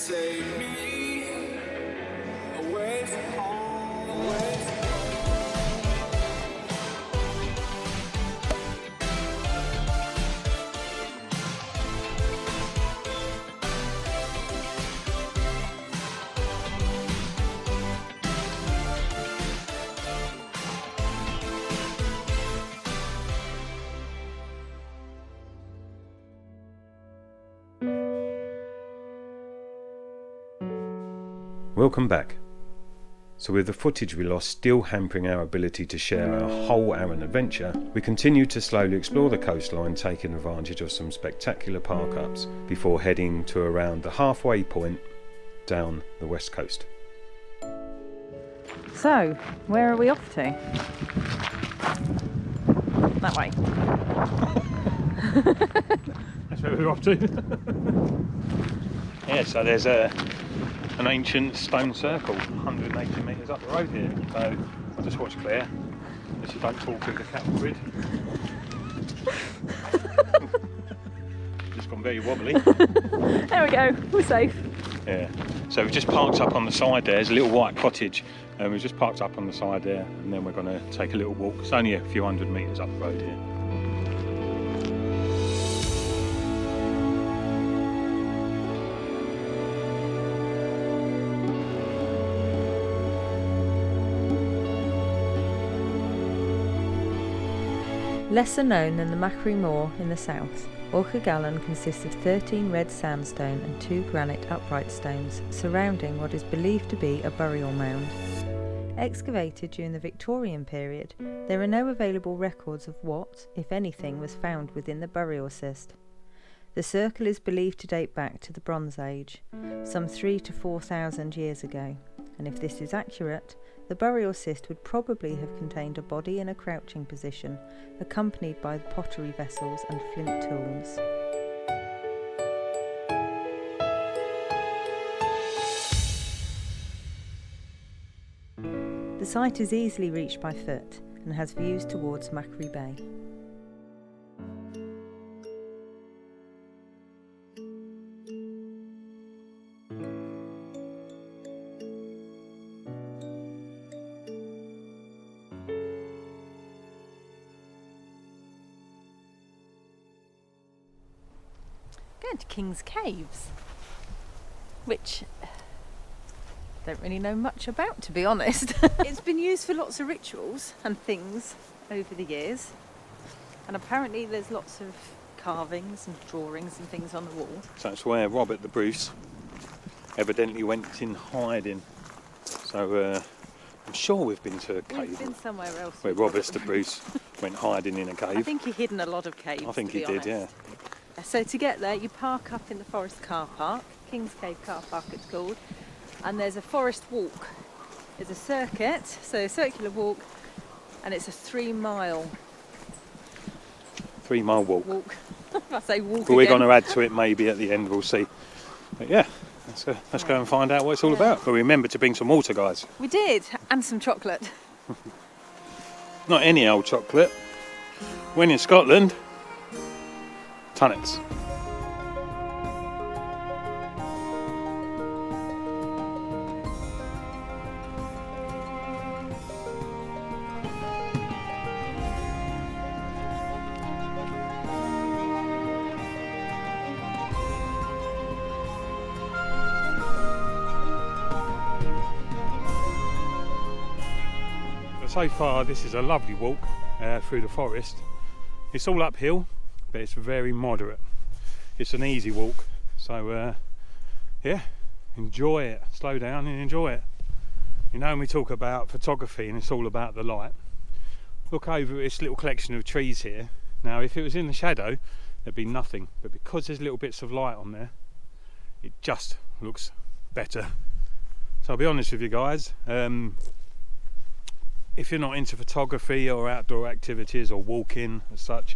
take me away from home, away from Welcome back. So with the footage we lost still hampering our ability to share our whole Arran adventure, we continued to slowly explore the coastline, taking advantage of some spectacular park-ups before heading to around the halfway point down the west coast. So, where are we off to? That way. That's where we're off to. Yeah, so there's an ancient stone circle 180 metres up the road here, so I'll just watch Claire so she don't fall through the cattle grid. Just gone very wobbly. There we go, we're safe. Yeah, so we've just parked up on the side there. There's a little white cottage and we've just parked up on the side there, and then we're going to take a little walk. It's only a few hundred metres up the road here. Lesser known than the Macquarie Moor in the south, Auchtergallen consists of 13 red sandstone and 2 granite upright stones surrounding what is believed to be a burial mound. Excavated during the Victorian period, there are no available records of what, if anything, was found within the burial cist. The circle is believed to date back to the Bronze Age, some 3,000 to 4,000 years ago, and if this is accurate, the burial cist would probably have contained a body in a crouching position, accompanied by pottery vessels and flint tools. The site is easily reached by foot and has views towards Macquarie Bay. Going to King's Caves, which I don't really know much about, to be honest. It's been used for lots of rituals and things over the years, and apparently there's lots of carvings and drawings and things on the wall. So that's where Robert the Bruce evidently went in hiding. So I'm sure we've been to a cave. We've been somewhere else where Robert the Bruce went hiding in a cave. I think he hid in a lot of caves. I think he did, yeah. So to get there, you park up in the Forest Car Park, King's Cave Car Park it's called, and there's a forest walk. There's a circuit, so a circular walk, and it's a 3-mile 3-mile walk. I say walk But we're again. going to add to it maybe at the end, we'll see. But yeah, let's go and find out what it's all about. But remember to bring some water, guys. We did, and some chocolate. Not any old chocolate. When in Scotland, tunnets. So far this is a lovely walk through the forest. It's all uphill, but it's very moderate. It's an easy walk, so yeah, enjoy it. Slow down and enjoy it. You know, when we talk about photography and it's all about the light, look over this little collection of trees here. Now if it was in the shadow there'd be nothing, but because there's little bits of light on there, it just looks better. So I'll be honest with you guys, if you're not into photography or outdoor activities or walking as such,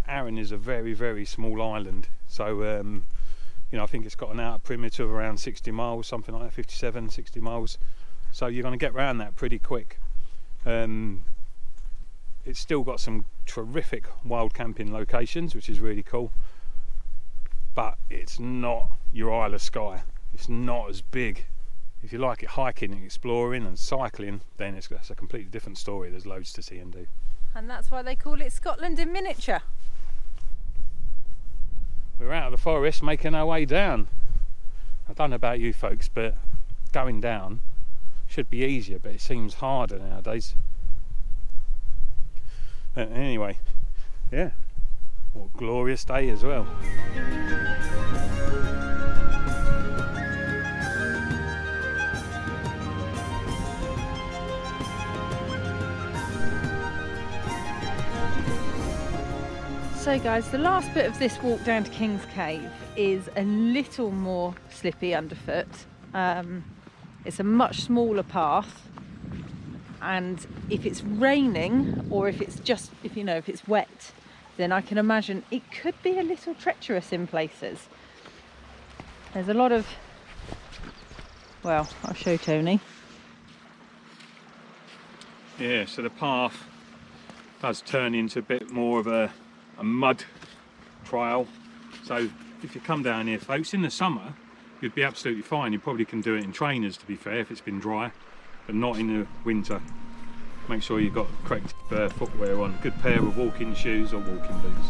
Arran is a very, very small island. So, you know, I think it's got an outer perimeter of around 60 miles, something like that, 57, 60 miles. So you're going to get around that pretty quick. It's still got some terrific wild camping locations, which is really cool. But it's not your Isle of Skye. it's not as big. If you like it hiking and exploring and cycling, then that's a completely different story. There's loads to see and do. And that's why they call it Scotland in miniature. We're out of the forest making our way down. I don't know about you folks, but going down should be easier, but it seems harder nowadays. But anyway, yeah, what a glorious day as well. So guys, the last bit of this walk down to King's Cave is a little more slippy underfoot. It's a much smaller path, and if it's raining or if it's just, if it's wet, then I can imagine it could be a little treacherous in places. There's a lot of, well, I'll show Tony. Yeah, so the path does turn into a bit more of a mud trail. So if you come down here, folks, in the summer you'd be absolutely fine. You probably can do it in trainers, to be fair, if it's been dry, but not in the winter. Make sure you've got correct footwear on, a good pair of walking shoes or walking boots.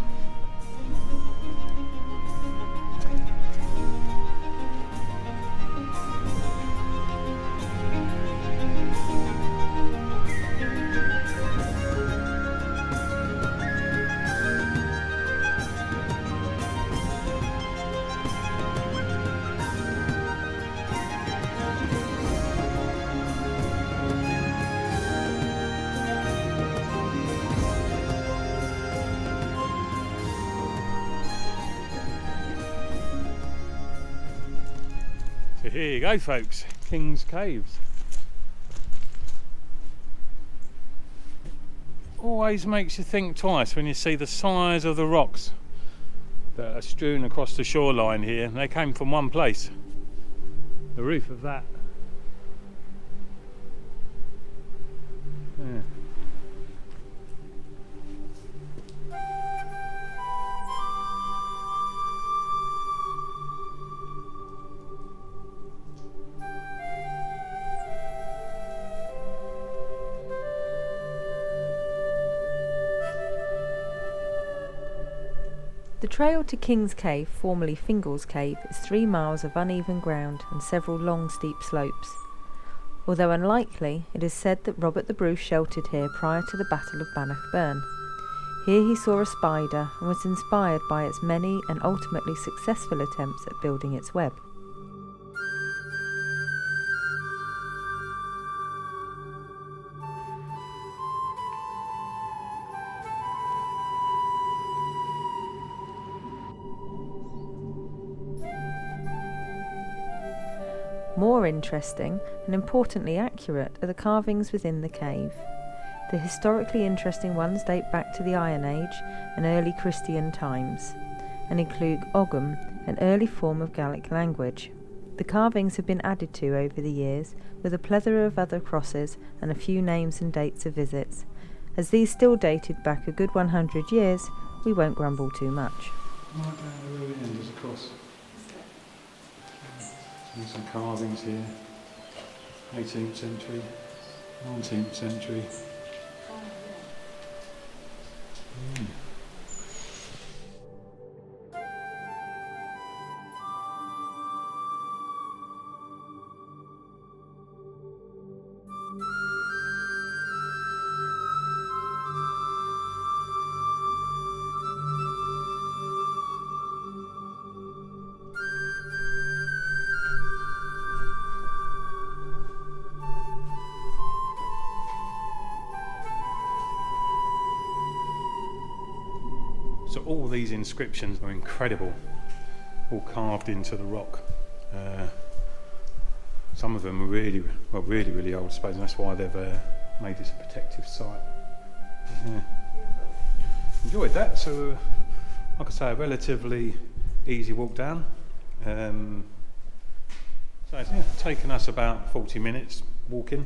So here you go, folks, King's Caves. Always makes you think twice when you see the size of the rocks that are strewn across the shoreline here. They came from one place. The roof of that. Yeah. The trail to King's Cave, formerly Fingal's Cave, is 3 miles of uneven ground and several long steep slopes. Although unlikely, it is said that Robert the Bruce sheltered here prior to the Battle of Bannockburn. Here he saw a spider and was inspired by its many and ultimately successful attempts at building its web. More interesting and importantly accurate are the carvings within the cave. The historically interesting ones date back to the Iron Age and early Christian times, and include Ogham, an early form of Gaelic language. The carvings have been added to over the years, with a plethora of other crosses and a few names and dates of visits. As these still dated back a good 100 years, we won't grumble too much. Right down the very end is a cross. There's some carvings here, 18th century, 19th century. So all these inscriptions are incredible, all carved into the rock. Some of them are really old, I suppose, and that's why they've made this a protective site. Yeah. Enjoyed that. So, like I say, a relatively easy walk down. So it's taken us about 40 minutes walking.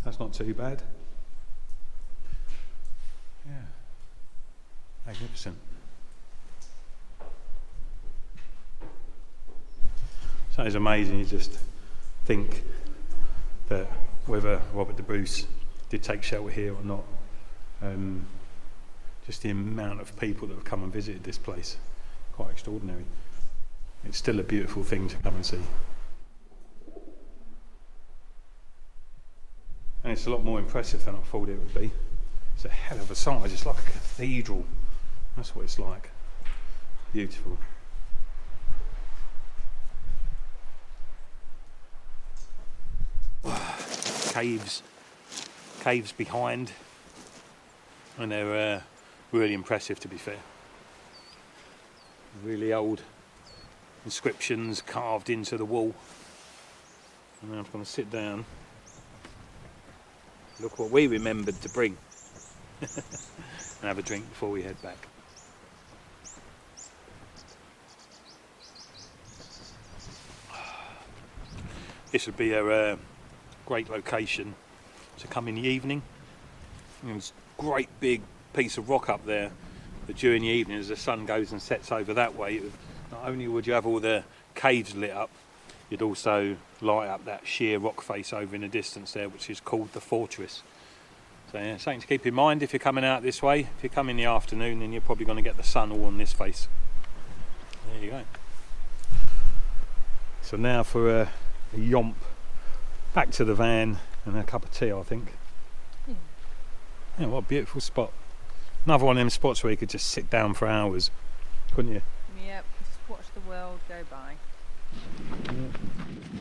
That's not too bad. Yeah. Magnificent. So it's amazing. You just think that whether Robert de Bruce did take shelter here or not, just the amount of people that have come and visited this place, quite extraordinary. It's still a beautiful thing to come and see. And it's a lot more impressive than I thought it would be. It's a hell of a size, it's like a cathedral. That's what it's like. Beautiful. Caves behind, and they're really impressive, to be fair. Really old inscriptions carved into the wall. And now I'm going to sit down. Look what we remembered to bring. And have a drink before we head back. This would be a great location to come in the evening. There's a great big piece of rock up there, but during the evening as the sun goes and sets over that way, not only would you have all the caves lit up, you'd also light up that sheer rock face over in the distance there, which is called the Fortress. So yeah, something to keep in mind if you're coming out this way. If you come in the afternoon, then you're probably going to get the sun all on this face. There you go. So now for a yomp back to the van and a cup of tea, I think. Yeah, what a beautiful spot. Another one of them spots where you could just sit down for hours, couldn't you? Yep, just watch the world go by.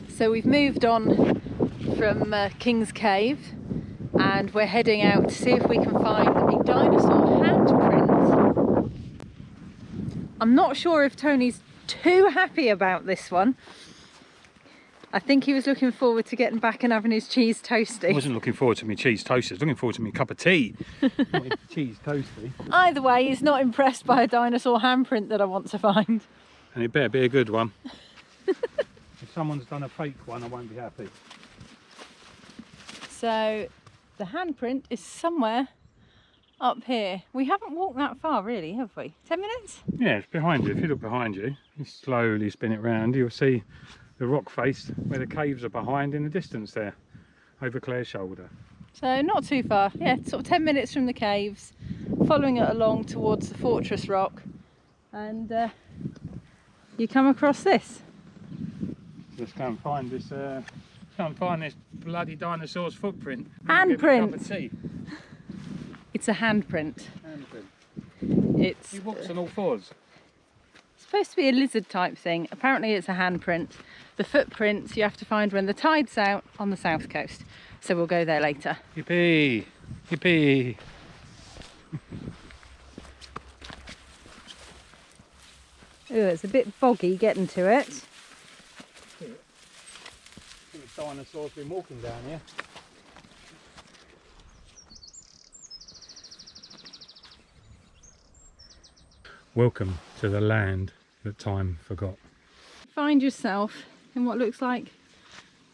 So we've moved on from King's Cave and we're heading out to see if we can find a dinosaur handprint. I'm not sure if Tony's too happy about this one. I think he was looking forward to getting back and having his cheese toasty. I wasn't looking forward to my cheese toasty, I was looking forward to my cup of tea. Not my cheese toasty. Either way, he's not impressed by a dinosaur handprint that I want to find. And it better be a good one. If someone's done a fake one, I won't be happy. So the handprint is somewhere up here. We haven't walked that far really, have we? 10 minutes? Yeah, it's behind you. If you look behind you, you slowly spin it round, you'll see the rock face where the caves are behind in the distance there, over Claire's shoulder. So not too far, yeah, sort of 10 minutes from the caves, following it along towards the Fortress Rock, and you come across this. Let's go and find this. Go and find this bloody dinosaur's footprint. Handprint. It's a handprint. It's. He walks on all fours. Supposed to be a lizard type thing. Apparently it's a handprint. The footprints you have to find when the tide's out on the south coast. So we'll go there later. Yippee! Yippee! Ooh, it's a bit boggy getting to it. The dinosaur's been walking down here. Welcome to the land that time forgot. Find yourself in what looks like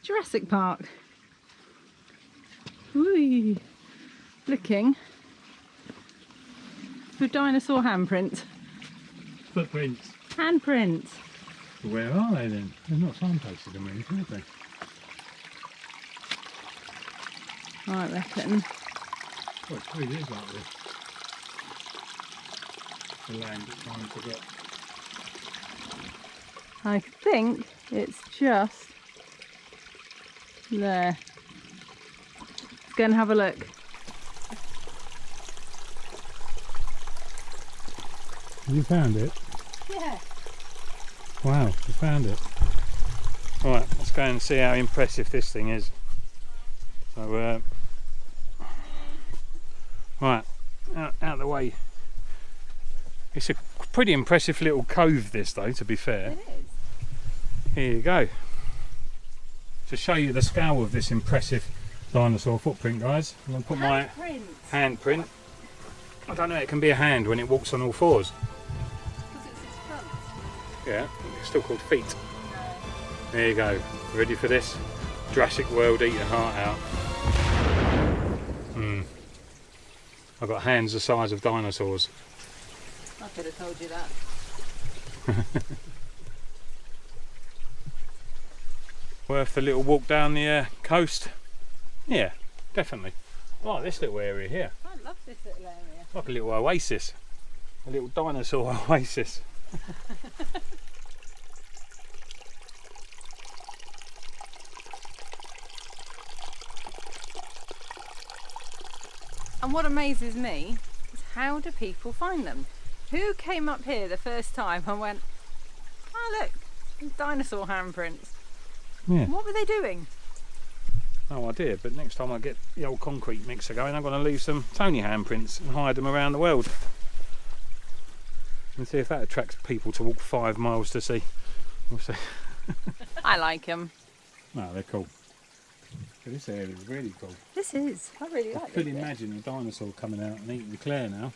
Jurassic Park. Whee! Looking for dinosaur handprint. Footprints. Handprint. Where are they then? They're not signposted or anything, are they? I reckon. Well, it really is like this. The land that time forgot. I think it's just there. Let's go and have a look. You found it? Yeah. Wow, you found it. Alright, let's go and see how impressive this thing is. So, right, out of the way. It's a pretty impressive little cove this though, to be fair. It is. Here you go. To show you the scale of this impressive dinosaur footprint, guys, I'm going to put my handprint. I don't know, it can be a hand when it walks on all fours. Because it's its front. Yeah, it's still called feet. There you go. Ready for this? Jurassic World, eat your heart out. I've got hands the size of dinosaurs. I could have told you that. Worth a little walk down the coast. Yeah, definitely. I like this little area here. I love this little area. Like a little oasis. A little dinosaur oasis. And what amazes me is how do people find them? Who came up here the first time and went, oh look, dinosaur handprints. Yeah. What were they doing? No idea, but next time I get the old concrete mixer going, I'm going to leave some Tony handprints and hide them around the world. And see if that attracts people to walk 5 miles to see. We'll see. I like them. No, they're cool. But this area is really cool. This is. I really like I could it. imagine a dinosaur coming out and eating Claire now.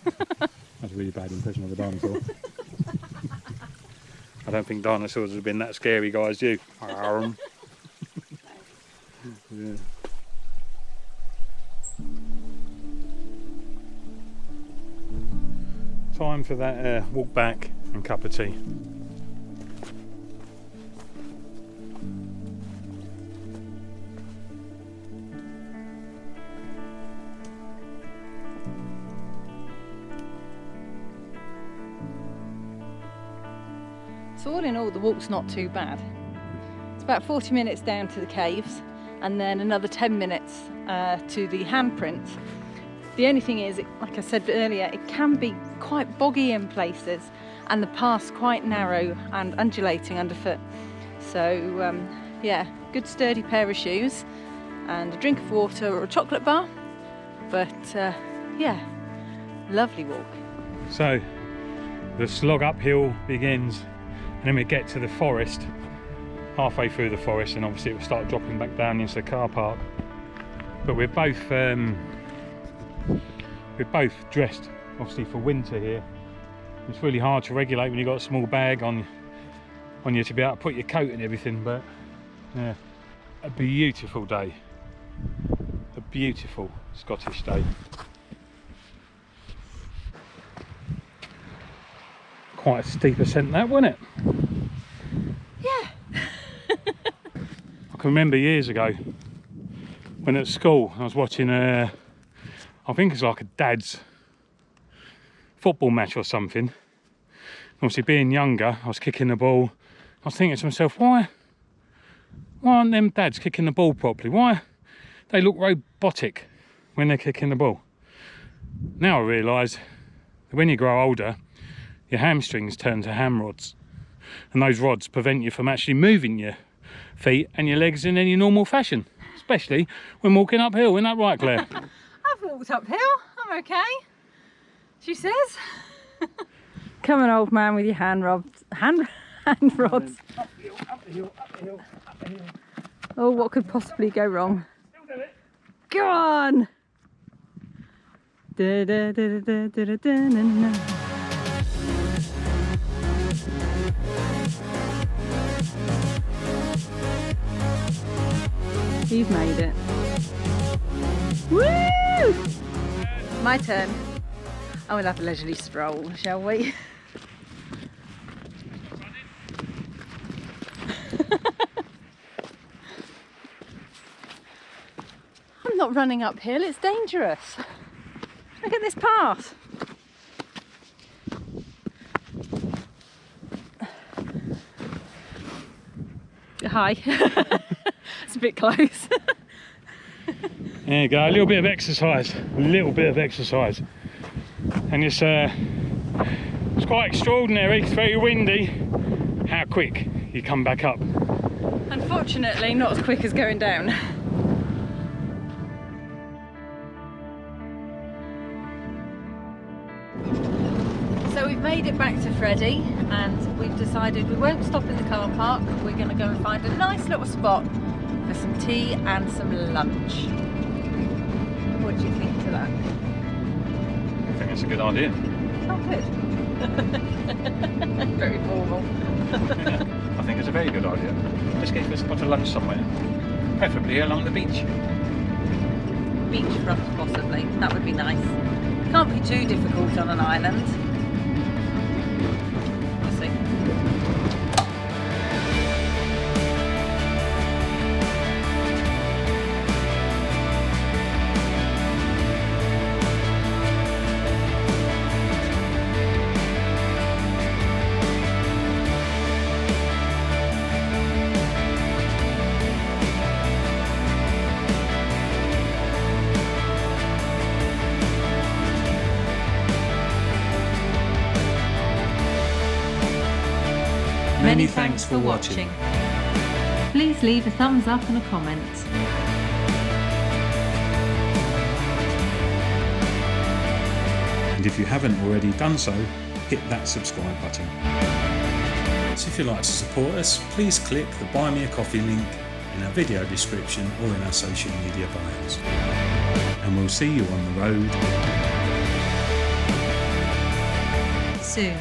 That's a really bad impression of a dinosaur. I don't think dinosaurs have been that scary, guys. You. Yeah. Time for that walk back and cup of tea. So all in all, the walk's not too bad. It's about 40 minutes down to the caves and then another 10 minutes to the handprints. The only thing is, like I said earlier, it can be quite boggy in places and the path's quite narrow and undulating underfoot. So yeah, good sturdy pair of shoes and a drink of water or a chocolate bar. But yeah, lovely walk. So the slog uphill begins, and then we get to the forest, halfway through the forest, and obviously it will start dropping back down into the car park. But we're both dressed obviously for winter here. It's really hard to regulate when you've got a small bag on you to be able to put your coat and everything, but yeah, a beautiful day. A beautiful Scottish day. Quite a steep ascent that, wasn't it? Yeah. I can remember years ago when at school I was watching I think it's like a dad's football match or something. Obviously being younger, I was kicking the ball. I was thinking to myself, why aren't them dads kicking the ball properly? Why they look robotic when they're kicking the ball? Now I realise that when you grow older, your hamstrings turn to ham rods, and those rods prevent you from actually moving your feet and your legs in any normal fashion, especially when walking uphill. Isn't that right, Claire? I've walked uphill, I'm okay, she says. Come on, old man, with your hand rods. Hand rods. Uphill, uphill, uphill, uphill. Oh, what could possibly go wrong? Go on! Da, da, da, da, da, da, da, da, da. You've made it. Woo! My turn. I will have a leisurely stroll, shall we? I'm not running uphill, it's dangerous. Look at this path. Hi. It's a bit close. There you go, a little bit of exercise. And it's quite extraordinary, it's very windy, how quick you come back up. Unfortunately, not as quick as going down. So we've made it back to Freddie and we've decided we won't stop in the car park. We're going to go and find a nice little spot for some tea and some lunch. What do you think to that? I think it's a good idea. Oh, good. Very formal. Yeah, I think it's a very good idea. Let's get a spot of lunch somewhere, preferably along the beach. Beachfront possibly, that would be nice. Can't be too difficult on an island. We'll see. Many thanks for watching. Please leave a thumbs up and a comment. And if you haven't already done so, hit that subscribe button. So if you'd like to support us, please click the Buy Me a Coffee link in our video description or in our social media bios. And we'll see you on the road Soon.